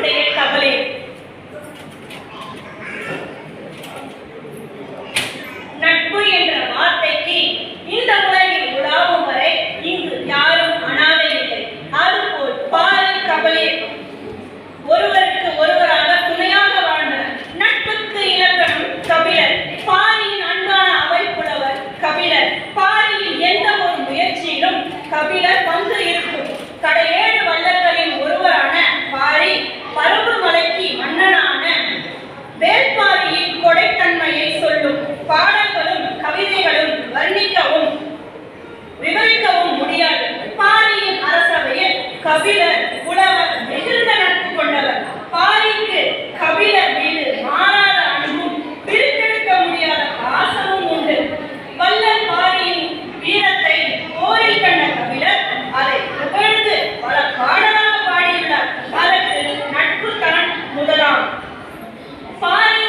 நட்புடைய கவலை. நட்பு என்ற வார்த்தைக்கு இந்த உலகில் உலாவும் வரை இங்கு யாரும் அனாதை இல்லை. அதுபோல் பாரி கபிலர் ஒருவருக்கு ஒருவராக துணையாக வாழ்ந்தனர். நட்புக்கு இலக்கணம் கபிலர். பாரியின் அன்பான அவை புலவர் கபிலர். பாரியின் எந்த ஒரு முயற்சியிலும் கபிலர் பங்கு இருக்கும். கடையேழு வல்லர்களின் ஒருவரான பாரி பருப்பு மலைக்கு மன்னனான வேல்பாரியின் கொடைத்தன்மையை சொல்லும் பாடல்களும் கவிதைகளும் வர்ணிக்கவும் விவரிக்கவும் முடியாது. பாரியின் அரசவையில் கபிலர் புலவர் மிகுந்த நட்பு கொண்டவர். பாரிக்கு கபிலர் மீது மாறாத அன்பும் பிரித்தெடுக்க முடியாத பாசமும் உண்டு. வல்லல் பாரியின் வீரத்தை போரில் கண்ட கபிலர் அதை புகழ்ந்து பல பாடலாக பாடியுள்ளார். அதற்கு நட்பு தான் முதலாம். பாரி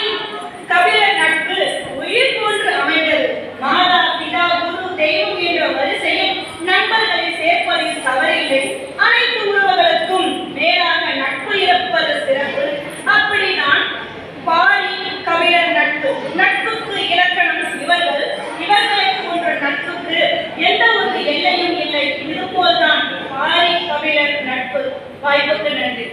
கபிலர் நட்பு உயிர் போன்று அமைந்தது. மாதா பிதா குரு தெய்வம் என்ற வரிசையில் நண்பர்களை சேர்ப்பதில் தவறில்லை. அனைத்து உறவுகளுக்கும் மேலாக நட்பு இருப்பது சிறப்பு. அப்படிதான் பாரி கபிலர் நட்பு. நட்புக்கு இலக்கணம் இவர்களை போன்ற நட்புக்கு எந்த ஒரு எல்லையும் இல்லை. இதுபோல்தான் பாரி கபிலர் நட்பு. வாய்ப்புக்கு நன்றி.